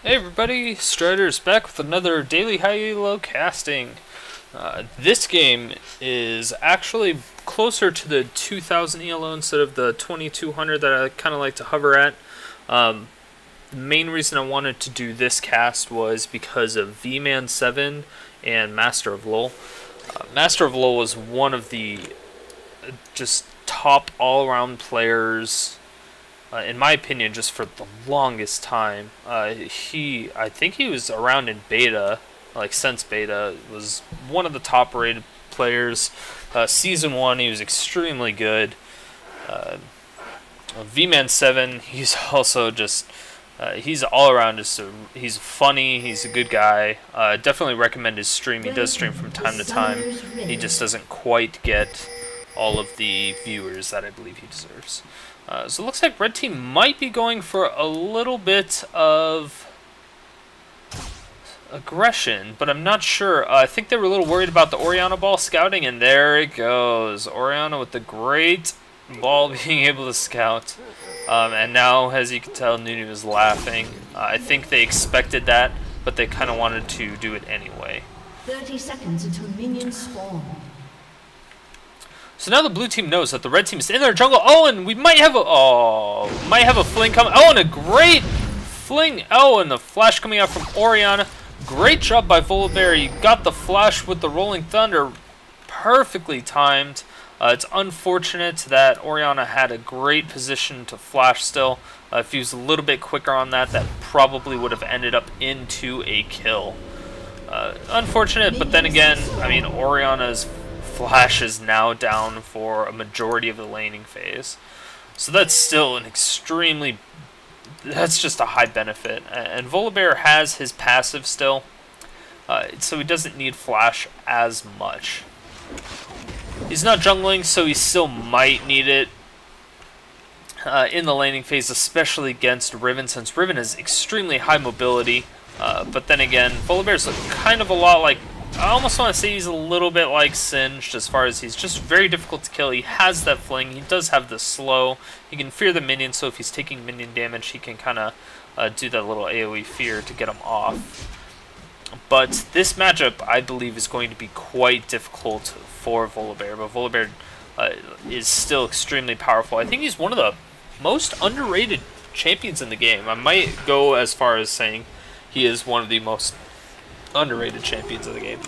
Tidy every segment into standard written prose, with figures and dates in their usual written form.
Hey everybody, Strider's back with another daily high elo casting. This game is actually closer to the 2000 ELO instead of the 2200 that I kind of like to hover at. The main reason I wanted to do this cast was because of V-Man 7 and Master of LoL. Master of LoL was one of the just top all-around players, in my opinion, just for the longest time. I think he was around in beta, like since beta, was one of the top rated players. Season 1, he was extremely good. V-Man 7, he's also just, he's all around, he's funny, he's a good guy. Definitely recommend his stream. He does stream from time to time. He just doesn't quite get all of the viewers that I believe he deserves. So it looks like Red Team might be going for a little bit of aggression, but I'm not sure. I think they were a little worried about the Orianna ball scouting, and there it goes. Orianna with the great ball being able to scout. And now, as you can tell, Nunu is laughing. I think they expected that, but they kind of wanted to do it anyway. 30 seconds until minions spawn. So now the blue team knows that the red team is in their jungle. Oh, and we might have a fling coming. Oh, and a great fling. Oh, and the flash coming out from Orianna. Great job by Volibear. You got the flash with the Rolling Thunder. Perfectly timed. It's unfortunate that Orianna had a great position to flash still. If he was a little bit quicker on that, that probably would have ended up into a kill. Unfortunate, but then again, I mean, Orianna's flash is now down for a majority of the laning phase, so that's still an extremely, that's just a high benefit. And Volibear has his passive still, so he doesn't need flash as much. He's not jungling, so he still might need it in the laning phase, especially against Riven, since Riven has extremely high mobility. But then again, Volibear's kind of a lot like, I almost want to say he's a little bit like Singed, as far as he's just very difficult to kill. He has that fling, he does have the slow, he can fear the minion, so if he's taking minion damage, he can kind of do that little AoE fear to get him off. But this matchup, I believe, is going to be quite difficult for Volibear, but Volibear is still extremely powerful. I think he's one of the most underrated champions in the game. I might go as far as saying he is one of the most underrated champions of the game.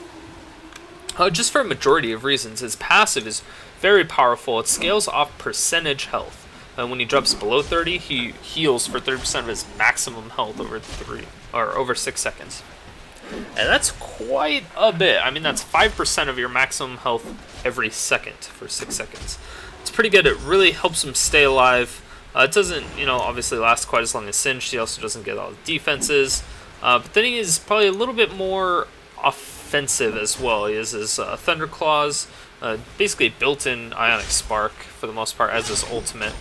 Just for a majority of reasons. His passive is very powerful. It scales off percentage health. When he drops below 30, he heals for 30% of his maximum health over 6 seconds. And that's quite a bit. I mean, that's 5% of your maximum health every second for 6 seconds. It's pretty good. It really helps him stay alive. It doesn't, obviously last quite as long as Singed. He also doesn't get all the defenses. But then he is probably a little bit more offensive as well. He has his Thunder Claws, basically built-in Ionic Spark for the most part as his ultimate.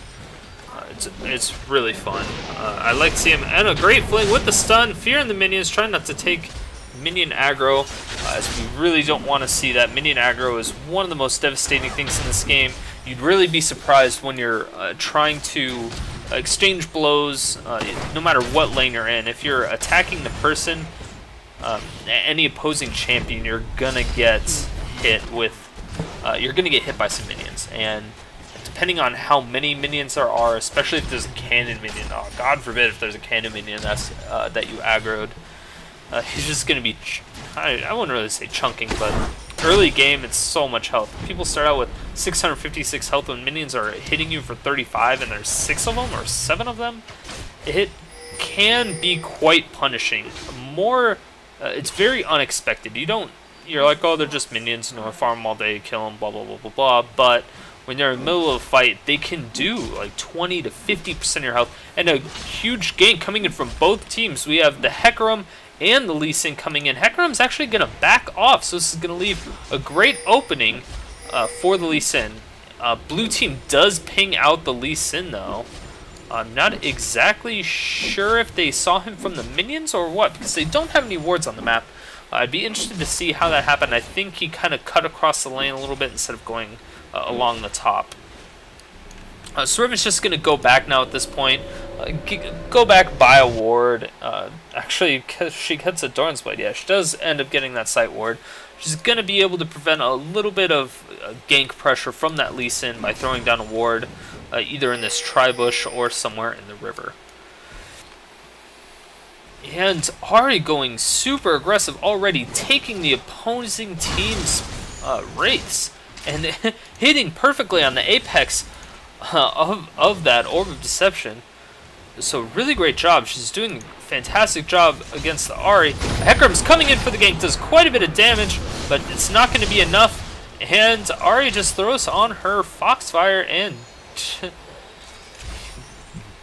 It's really fun. I like to see him, and a great fling with the stun, fearing the minions, trying not to take minion aggro, as we really don't want to see that. Minion aggro is one of the most devastating things in this game. You'd really be surprised when you're trying to exchange blows, no matter what lane you're in. If you're attacking the person, any opposing champion, you're gonna get hit with, you're gonna get hit by some minions. And depending on how many minions there are, especially if there's a cannon minion, oh, God forbid if there's a cannon minion that's that you aggroed, he's just gonna be, I wouldn't really say chunking, but early game, it's so much health. People start out with 656 health when minions are hitting you for 35, and there's 6 of them or 7 of them. It can be quite punishing. It's very unexpected. You're like, oh, they're just minions, I farm them all day, kill them, blah, blah, blah, blah, blah. But when they're in the middle of a fight, they can do like 20 to 50% of your health. And a huge gank coming in from both teams. We have the Hecarim and the Lee Sin coming in. Hecarim's actually going to back off, so this is going to leave a great opening for the Lee Sin. Blue team does ping out the Lee Sin, though. I'm not exactly sure if they saw him from the minions or what, because they don't have any wards on the map. I'd be interested to see how that happened. I think he kind of cut across the lane a little bit instead of going along the top. So Riven's just going to go back now at this point. go back, buy a ward. Actually, she gets a Doran's Blade. Yeah, she does end up getting that Sight ward. She's going to be able to prevent a little bit of gank pressure from that Lee Sin by throwing down a ward, either in this tri-bush or somewhere in the river. And Ahri going super aggressive already, taking the opposing team's wraiths and hitting perfectly on the apex of that Orb of Deception. So really great job. She's doing a fantastic job against the Ahri. Hecarim's coming in for the gank, does quite a bit of damage, but it's not going to be enough. And Ahri just throws on her Foxfire and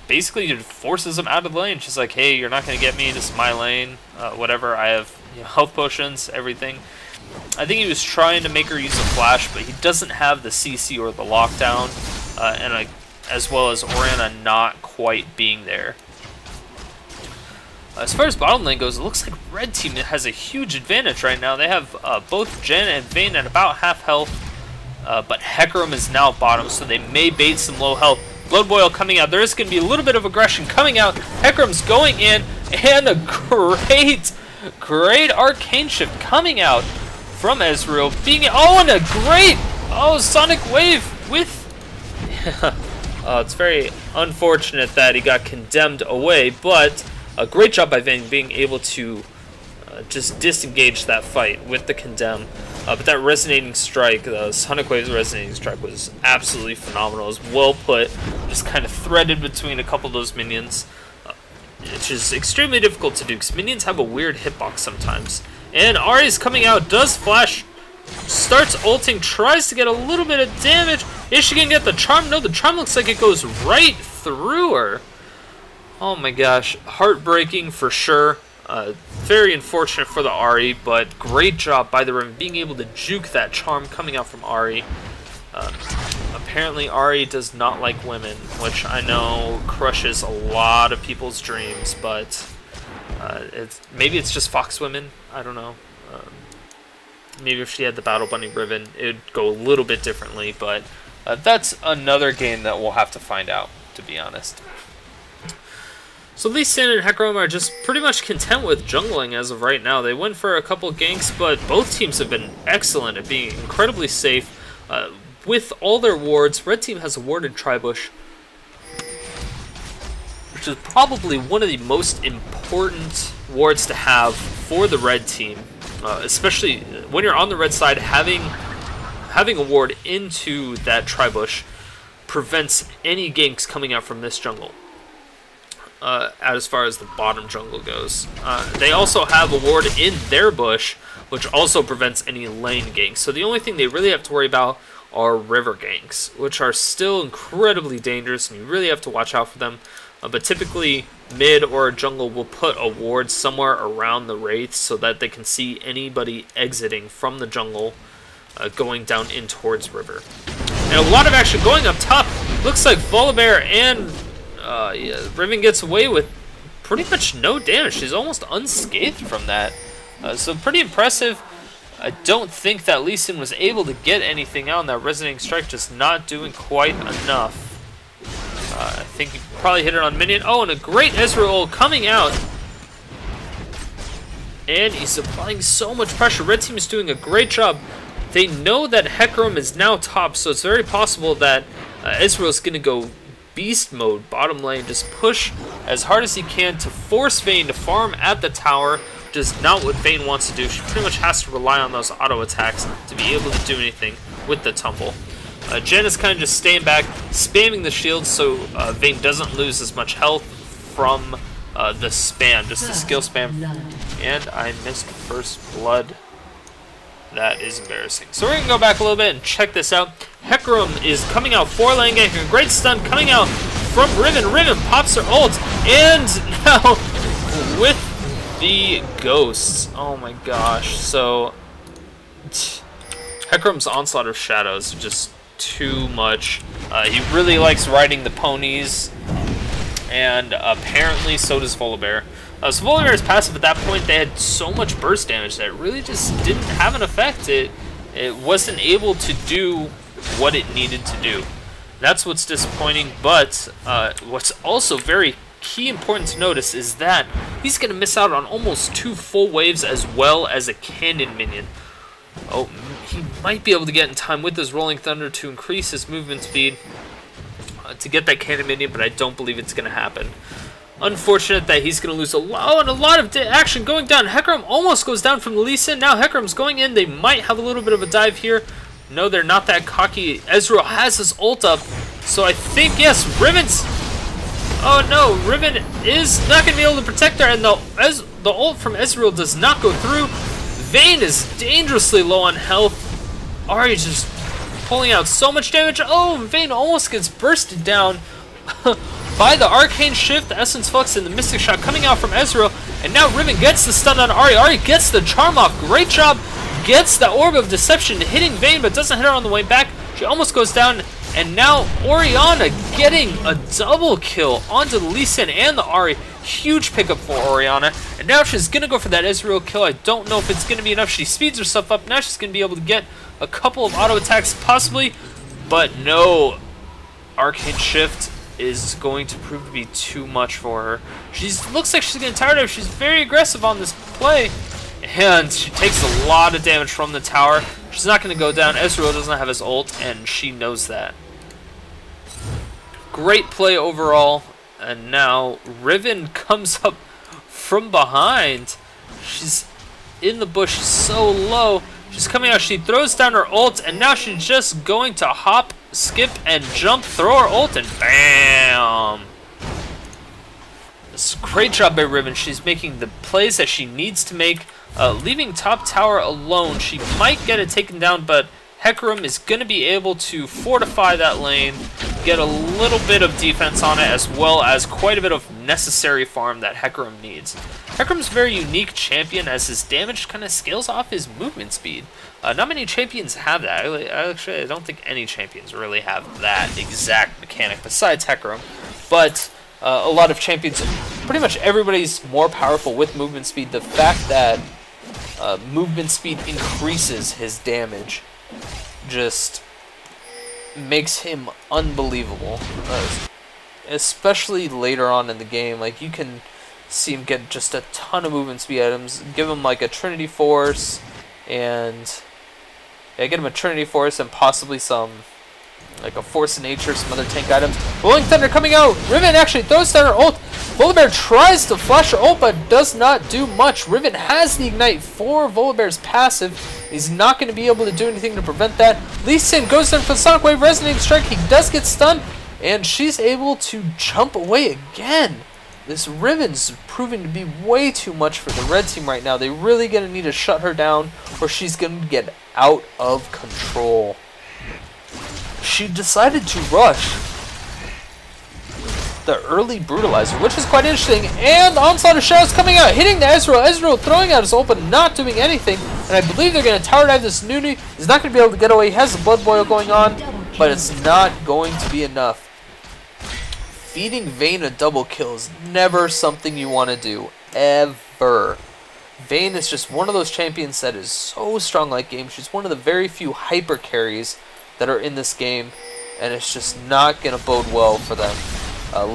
basically forces him out of the lane. She's like, hey, you're not going to get me. This is my lane. Whatever. I have health potions, everything. I think he was trying to make her use a flash, but he doesn't have the CC or the lockdown. As well as Orianna not quite being there. As far as bottom lane goes, it looks like red team has a huge advantage right now. They have both Janna and Vayne at about half health, but Hecarim is now bottom, so they may bait some low health. Blood Boil coming out. There is going to be a little bit of aggression coming out. Hecarim's going in, and a great Arcane Shift coming out from Ezreal. And a great Sonic Wave with... it's very unfortunate that he got condemned away, but a great job by Vayne being able to just disengage that fight with the condemn. But that Resonating Strike, the Sonic Wave's Resonating Strike, was absolutely phenomenal. It was well put, just kind of threaded between a couple of those minions, which is extremely difficult to do because minions have a weird hitbox sometimes. And Ahri's coming out, does flash, starts ulting, tries to get a little bit of damage. Is she gonna get the charm? No, the charm looks like it goes right through her. Oh my gosh, heartbreaking for sure. Very unfortunate for the Ahri, but great job by the Riven being able to juke that charm coming out from Ahri. Apparently Ahri does not like women, which I know crushes a lot of people's dreams, but maybe it's just fox women, I don't know. Maybe if she had the Battle Bunny Riven, it would go a little bit differently, but that's another game that we'll have to find out, to be honest. So Lee Sin and Hecarim are just pretty much content with jungling as of right now. They went for a couple ganks, but both teams have been excellent at being incredibly safe. With all their wards, red team has a warded Tribush, which is probably one of the most important wards to have for the red team. Especially when you're on the red side, having a ward into that Tribush prevents any ganks coming out from this jungle. As far as the bottom jungle goes. They also have a ward in their bush, which also prevents any lane ganks. So the only thing they really have to worry about are river ganks, which are still incredibly dangerous, and you really have to watch out for them. But typically, mid or jungle will put a ward somewhere around the wraiths so that they can see anybody exiting from the jungle going down in towards river. And a lot of action going up top. Looks like Volibear and Riven gets away with pretty much no damage. She's almost unscathed from that. So pretty impressive. I don't think that Lee Sin was able to get anything out on that Resonating Strike, just not doing quite enough. I think he probably hit it on minion. Oh, and a great Ezreal coming out. And he's applying so much pressure. Red team is doing a great job. They know that Hecarim is now top, so it's very possible that Ezreal is going to go beast mode bottom lane, just push as hard as he can to force Vayne to farm at the tower, which is not what Vayne wants to do. She pretty much has to rely on those auto attacks to be able to do anything with the tumble. Janna's kind of just staying back, spamming the shield so Vayne doesn't lose as much health from the spam, just the skill spam. And I missed first blood. That is embarrassing. So we're going to go back a little bit and check this out. Hecarim is coming out for lane gank. A great stun coming out from Riven. Riven pops her ult. And now with the ghosts. Oh my gosh. So Hecarim's Onslaught of Shadows is just too much. He really likes riding the ponies. And apparently so does Volibear. So Volibear's passive at that point, they had so much burst damage that it really just didn't have an effect. It wasn't able to do what it needed to do. That's what's disappointing, but what's also very key important to notice is that he's going to miss out on almost 2 full waves as well as a cannon minion. Oh, he might be able to get in time with his Rolling Thunder to increase his movement speed to get that cannon minion, but I don't believe it's going to happen. Unfortunate that he's going to lose a lot of action going down. Hecarim almost goes down from the Lee Sin. Now Hecarim's going in. They might have a little bit of a dive here. No, they're not that cocky. Ezreal has his ult up, so I think, yes, Riven's... Oh no, Riven is not going to be able to protect her, and the ult from Ezreal does not go through. Vayne is dangerously low on health. Ahri just pulling out so much damage. Oh, Vayne almost gets bursted down by the Arcane Shift, the Essence Flux, and the Mystic Shot coming out from Ezreal. And now Riven gets the stun on Ahri. Ahri gets the charm off. Great job. Gets the Orb of Deception hitting Vayne, but doesn't hit her on the way back. She almost goes down. And now Orianna getting a double kill onto the Lee Sin and the Ahri. Huge pickup for Orianna. And now she's going to go for that Ezreal kill. I don't know if it's going to be enough. She speeds herself up. Now she's going to be able to get a couple of auto attacks possibly. But no, Arcane Shift is going to prove to be too much for her. She looks like she's getting tired of it. She's very aggressive on this play. And she takes a lot of damage from the tower. She's not going to go down. Ezreal doesn't have his ult, and she knows that. Great play overall, and now Riven comes up from behind. She's in the bush so low. She's coming out, she throws down her ult, and now she's just going to hop, skip, and jump, throw her ult, and BAM! It's a great job by Riven. She's making the plays that she needs to make. Leaving top tower alone, she might get it taken down, but Hecarim is going to be able to fortify that lane, get a little bit of defense on it, as well as quite a bit of necessary farm that Hecarim needs. Hecarim's a very unique champion, as his damage kind of scales off his movement speed. Not many champions have that. Actually, I don't think any champions really have that exact mechanic besides Hecarim. But a lot of champions, pretty much everybody's more powerful with movement speed. The fact that movement speed increases his damage just makes him unbelievable, especially later on in the game. Like, you can see him get just a ton of movement speed items. Give him like a Trinity Force, and get him a Trinity Force and possibly some like a Force of Nature, some other tank items. Rolling Thunder coming out. Riven actually throws down her ult. Volibear tries to flash her ult, but does not do much. Riven has the Ignite for Volibear's passive. He's not going to be able to do anything to prevent that. Lee Sin goes in for the Sonic Wave Resonating Strike. He does get stunned, and she's able to jump away again. This Riven's proving to be way too much for the red team right now. They're really going to need to shut her down, or she's going to get out of control. She decided to rush the early Brutalizer, which is quite interesting, and the Onslaught of Shadows coming out, hitting the Ezreal. Ezreal throwing out his ult, but not doing anything, and I believe they're going to tower dive this Nunu. He's not going to be able to get away. He has the Blood Boil going on, but it's not going to be enough. Feeding Vayne a double kill is never something you want to do, ever. Vayne is just one of those champions that is so strong late game. She's one of the very few hyper carries that are in this game, and it's just not going to bode well for them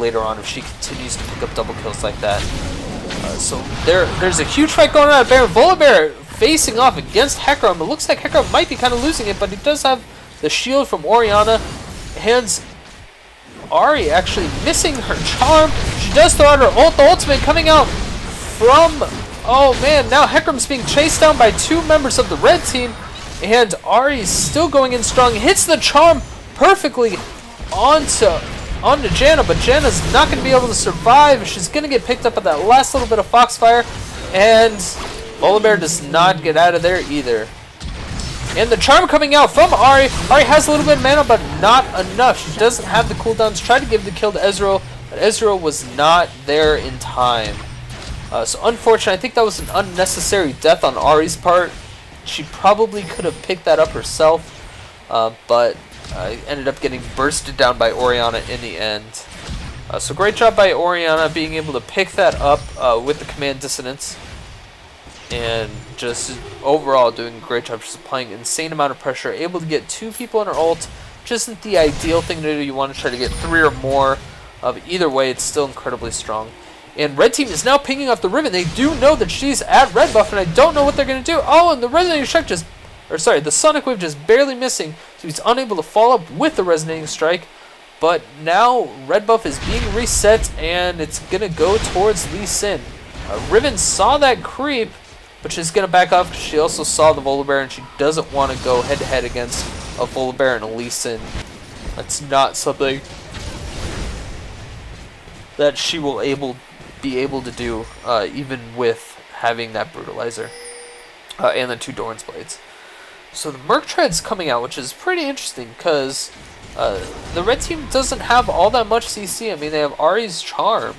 later on if she continues to pick up double kills like that. So there's a huge fight going on at Baron. Volibear facing off against Hecarim. It looks like Hecarim might be kind of losing it, but he does have the shield from Orianna. Hands Ahri actually missing her charm. She does throw out her ult. The ultimate coming out from... Oh man, now Hecarim's being chased down by 2 members of the red team. And Ahri's still going in strong. Hits the charm perfectly onto Janna, but Janna's not going to be able to survive. She's going to get picked up at that last little bit of Foxfire. And Volibear does not get out of there either. And the charm coming out from Ahri. Ahri has a little bit of mana, but not enough. She doesn't have the cooldowns. Tried to give the kill to Ezreal, but Ezreal was not there in time. So unfortunate. I think that was an unnecessary death on Ahri's part. She probably could have picked that up herself, but ended up getting bursted down by Orianna in the end. So great job by Orianna being able to pick that up with the command dissonance, and just overall doing a great job. She's applying an insane amount of pressure, able to get 2 people in her ult, which isn't the ideal thing to do. You want to try to get 3 or more. But either way, it's still incredibly strong. And red team is now pinging off the Riven. They do know that she's at red buff, and I don't know what they're going to do. Oh, and the Resonating Strike just... Or sorry, the Sonic Wave just barely missing, so he's unable to follow up with the Resonating Strike. But now red buff is being reset, and it's going to go towards Lee Sin. Riven saw that creep, but she's going to back off because she also saw the Volibear, and she doesn't want to go head-to-head against a Volibear and a Lee Sin. That's not something that she will be able to do, even with having that Brutalizer and the 2 Doran's Blades. So the Merc Tread's coming out, which is pretty interesting because the red team doesn't have all that much CC. I mean, they have Ahri's Charm,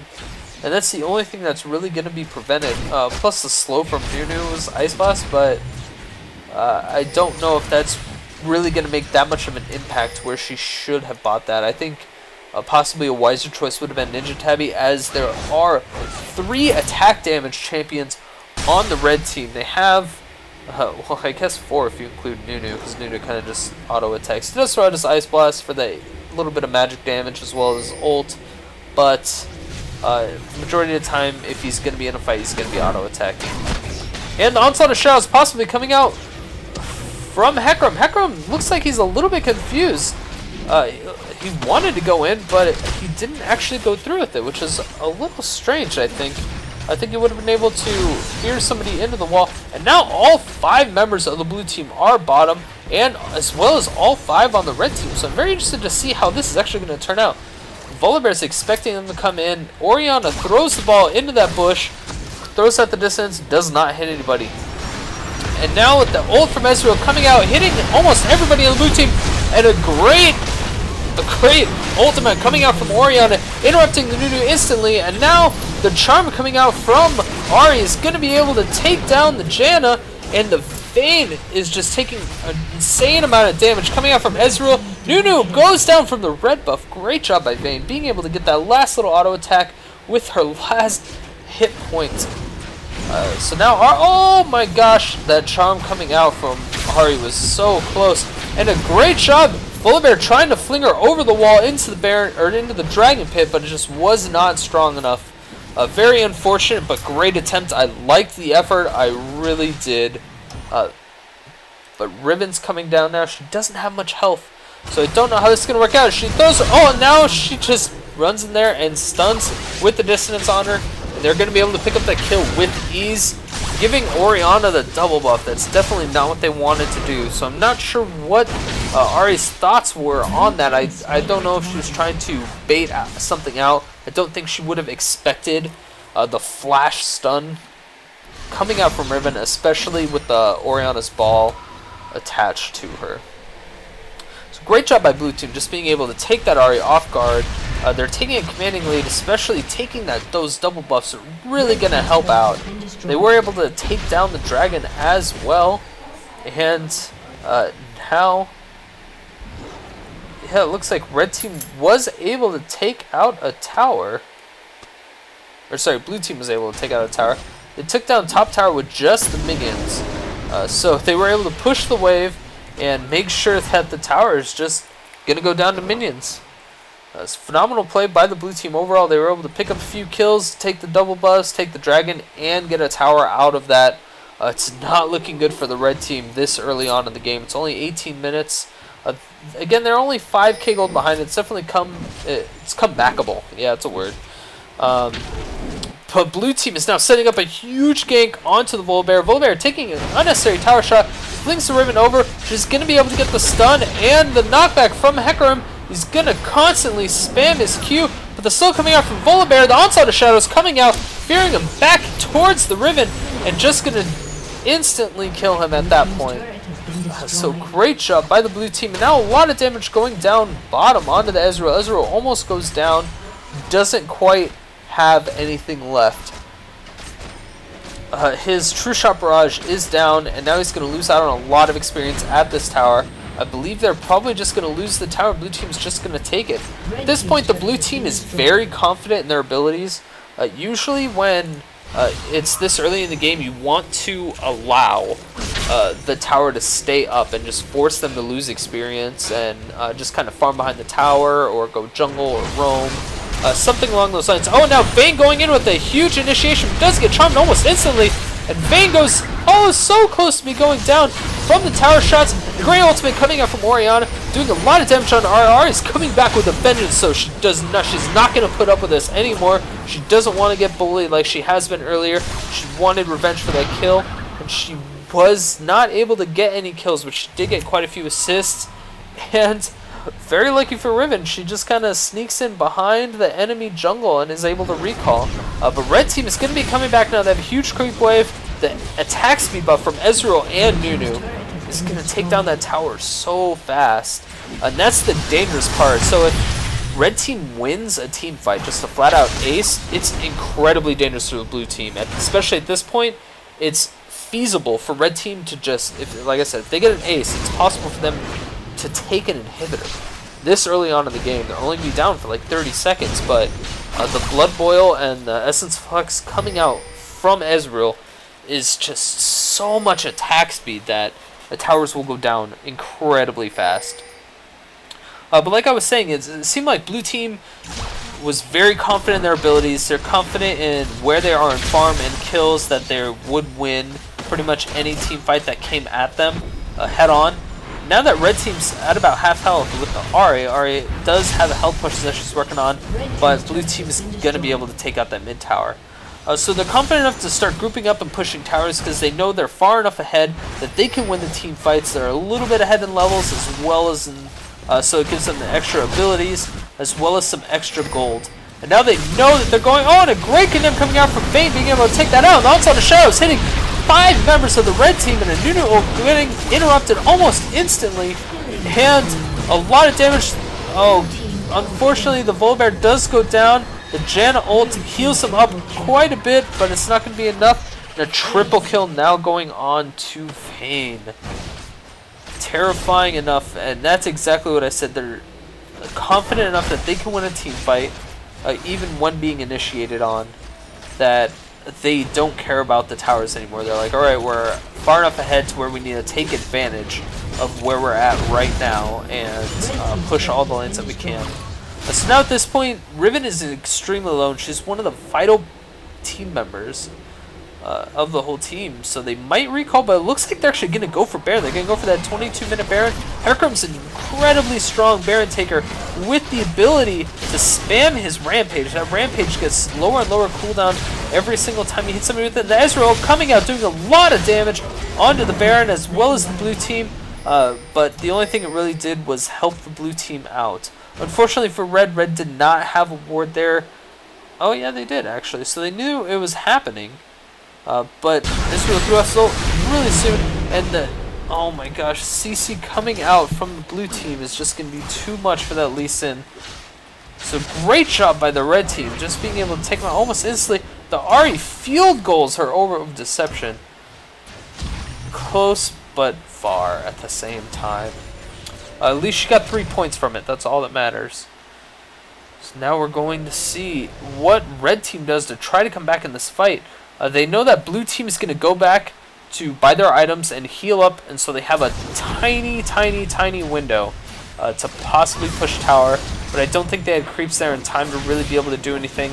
and that's the only thing that's really going to be prevented. Plus the slow from Nunu's Ice Blast, but I don't know if that's really going to make that much of an impact where she should have bought that. I think possibly a wiser choice would have been Ninja Tabby, as there are 3 attack damage champions on the red team. They have, well, I guess 4 if you include Nunu, because Nunu kind of just auto attacks. He does throw out his Ice Blast for the little bit of magic damage as well as ult, but majority of the time, if he's going to be in a fight, he's going to be auto attacking. And the Onslaught of Shadows possibly coming out from Hecarim. Hecarim looks like he's a little bit confused. He wanted to go in, but he didn't actually go through with it, which is a little strange, I think. I think he would have been able to fear somebody into the wall. And now all 5 members of the blue team are bottom, and as well as all 5 on the red team. So I'm very interested to see how this is actually going to turn out. Volibear is expecting them to come in. Orianna throws the ball into that bush, throws at the distance, does not hit anybody. And now with the ult from Ezreal coming out, hitting almost everybody on the blue team, and a great ultimate coming out from Orianna, interrupting the Nunu instantly, and now the charm coming out from Ahri is going to be able to take down the Janna, and the Vayne is just taking an insane amount of damage coming out from Ezreal. Nunu goes down from the red buff. Great job by Vayne, being able to get that last little auto attack with her last hit point. So now, oh my gosh, that charm coming out from Ahri was so close, and a great job. Volibear trying to fling her over the wall into the Baron, or into the Dragon Pit, but it just was not strong enough. Very unfortunate, but great attempt. I liked the effort, I really did. But Riven's coming down now. She doesn't have much health, so I don't know how this is going to work out. She throws, oh, and now she just runs in there and stuns with the dissonance on her. And they're going to be able to pick up that kill with ease, giving Orianna the double buff. That's definitely not what they wanted to do. So I'm not sure what Ahri's thoughts were on that. I don't know if she was trying to bait something out. I don't think she would have expected the flash stun coming out from Riven, especially with the Orianna's ball attached to her. So great job by blue team, just being able to take that Ahri off guard. They're taking a commanding lead, especially taking those double buffs are really going to help out. They were able to take down the dragon as well, and now, yeah, it looks like red team was able to take out a tower. Or sorry, blue team was able to take out a tower. They took down top tower with just the minions. So they were able to push the wave and make sure that the tower is just going to go down to minions. It's phenomenal play by the blue team overall. They were able to pick up a few kills, take the double buffs, take the dragon, and get a tower out of that. It's not looking good for the red team this early on in the game. It's only 18 minutes. Again, they're only 5k gold behind. It's definitely it's comebackable. Yeah, it's a word. But blue team is now setting up a huge gank onto the Volibear. Volibear taking an unnecessary tower shot, flings the Riven over. She's going to be able to get the stun and the knockback from Hecarim. He's going to constantly spam his Q, but the slow coming out from Volibear. The Onslaught of Shadows coming out, fearing him back towards the Riven, and just going to instantly kill him at that point. So great job by the blue team, and now a lot of damage going down bottom onto the Ezreal. Ezreal almost goes down, doesn't quite have anything left. His True Shot Barrage is down, and now he's going to lose out on a lot of experience at this tower. I believe they're probably just going to lose the tower. Blue team's just going to take it. At this point, the blue team is very confident in their abilities. Usually when it's this early in the game, you want to allow the tower to stay up and just force them to lose experience and just kind of farm behind the tower or go jungle or roam. something along those lines. Oh, now Vayne going in with a huge initiation, does get charmed almost instantly, and Vayne goes, oh, so close to me going down from the tower shots. The great ultimate coming out from Orianna, doing a lot of damage on RR, is coming back with a vengeance, so she's not going to put up with this anymore. She doesn't want to get bullied like she has been earlier. She wanted revenge for that kill, and she was not able to get any kills, but she did get quite a few assists, and very lucky for Riven, she just kind of sneaks in behind the enemy jungle and is able to recall. But red team is going to be coming back now. They have a huge creep wave. The attack speed buff from Ezreal and Nunu is going to take down that tower so fast. And that's the dangerous part. So if red team wins a team fight, just a flat out ace, it's incredibly dangerous for the blue team. Especially at this point, it's feasible for red team to just, like I said, if they get an ace, it's possible for them to take an inhibitor. This early on in the game, they're only going to be down for like 30 seconds, but the Blood Boil and the Essence Flux coming out from Ezreal is just so much attack speed that the towers will go down incredibly fast. But like I was saying, it seemed like blue team was very confident in their abilities. They're confident in where they are in farm and kills, that they would win pretty much any team fight that came at them head on. Now that red team's at about half health with the Ahri does have a health push that she's working on, but blue team is going to be able to take out that mid tower. So they're confident enough to start grouping up and pushing towers because they know they're far enough ahead that they can win the team fights. They're a little bit ahead in levels as well as in, so it gives them the extra abilities as well as some extra gold. And now they know that they're going, oh, and a great condemn coming out from Vayne, being able to take that out. And onslaught of shadows hitting 5 members of the red team, and a Nunu ult getting interrupted almost instantly, and a lot of damage. Oh, unfortunately the Volibear does go down. The Janna ult heals him up quite a bit, but it's not going to be enough. And a triple kill now going on to Vayne. Terrifying enough, and that's exactly what I said. They're confident enough that they can win a team fight, even when being initiated on, that they don't care about the towers anymore. They're like, alright, we're far enough ahead to where we need to take advantage of where we're at right now and push all the lanes that we can. So now at this point, Riven is extremely low, and she's one of the vital team members of the whole team. So they might recall, but it looks like they're actually going to go for Baron. They're going to go for that 22-minute Baron. Hecarim's an incredibly strong Baron taker with the ability to spam his Rampage. That Rampage gets lower and lower cooldown every single time he hits somebody with it. The Ezreal coming out doing a lot of damage onto the Baron as well as the blue team. But the only thing it really did was help the blue team out. Unfortunately for Red, Red did not have a ward there. Oh yeah, they did actually. So they knew it was happening. But Ezreal threw us really soon, and the, oh my gosh, CC coming out from the blue team is just going to be too much for that Lee Sin. So great job by the red team, just being able to take him out almost instantly. The Ahri field goals her over of Deception. Close but far at the same time. At least she got 3 points from it, that's all that matters. So now we're going to see what red team does to try to come back in this fight. They know that blue team is going to go back to buy their items and heal up, and so they have a tiny window to possibly push tower, but I don't think they had creeps there in time to really be able to do anything.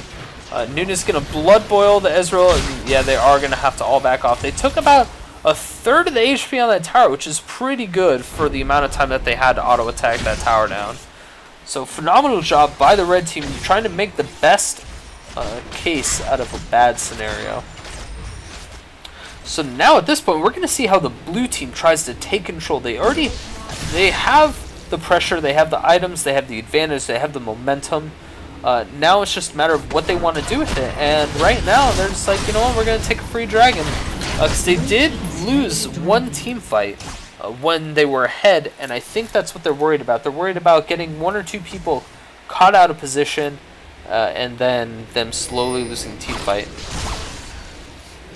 Nunu's going to blood boil the Ezreal, and yeah, they are going to have to all back off. They took about a third of the HP on that tower, which is pretty good for the amount of time that they had to auto attack that tower down. So phenomenal job by the red team trying to make the best case out of a bad scenario. So now at this point, we're going to see how the blue team tries to take control. They have the pressure, they have the items, they have the advantage, they have the momentum. Now it's just a matter of what they want to do with it. And right now, they're just like, you know what, we're going to take a free dragon. Because they did lose one team fight when they were ahead, and I think that's what they're worried about. They're worried about getting 1 or 2 people caught out of position, and then them slowly losing the team fight.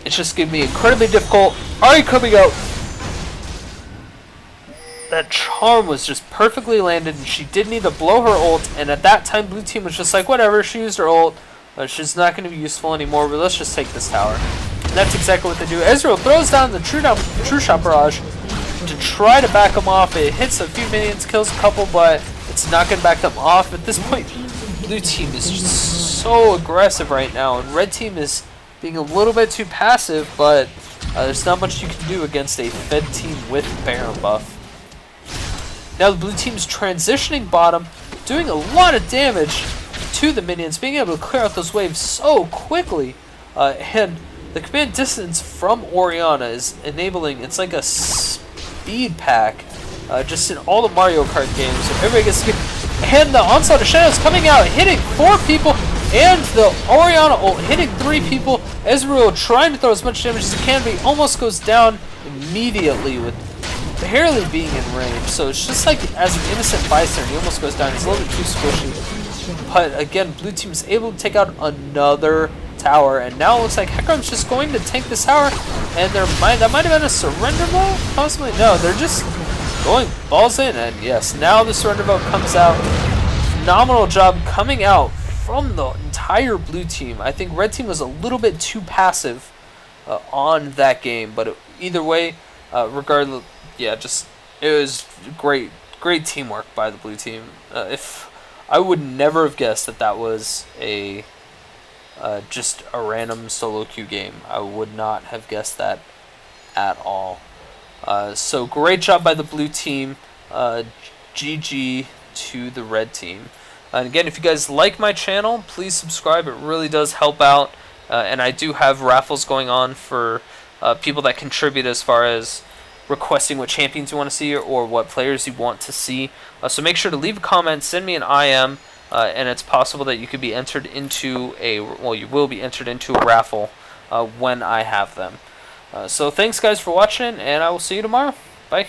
It's just going to be incredibly difficult. Ahri coming out. That charm was just perfectly landed, and she did need to blow her ult, and at that time blue team was just like, whatever, she used her ult. She's not going to be useful anymore, but let's just take this tower. And that's exactly what they do. Ezreal throws down the True Shot Barrage to try to back them off. It hits a few minions, kills a couple, but it's not going to back them off. At this point, blue team is just so aggressive right now, and red team is being a little bit too passive, but there's not much you can do against a fed team with Baron buff. Now the blue team's transitioning bottom, doing a lot of damage to the minions, being able to clear out those waves so quickly, and the command distance from Orianna is enabling, it's like a speed pack, just in all the Mario Kart games, so everybody gets speed. And the Onslaught of Shadows coming out, hitting 4 people, and the Orianna ult hitting 3 people. Ezreal trying to throw as much damage as he can, but he almost goes down immediately with barely being in range. So it's just like as an innocent bystander, he almost goes down. He's a little bit too squishy. But again, blue team is able to take out another tower, and now it looks like Hecarim's just going to tank this tower, and that might have been a surrender vote? Possibly? No, they're just going balls in, and yes, now the surrender vote comes out. Phenomenal job coming out from the entire blue team. I think red team was a little bit too passive on that game, but either way, regardless, yeah, just it was great teamwork by the blue team. If I would never have guessed that was a just a random solo queue game. I would not have guessed that at all. So great job by the blue team. GG to the red team. And again, if you guys like my channel, please subscribe. It really does help out. And I do have raffles going on for people that contribute as far as requesting what champions you want to see or what players you want to see. So make sure to leave a comment, send me an IM, and it's possible that you could be entered into you will be entered into a raffle when I have them. So thanks guys for watching, and I will see you tomorrow. Bye.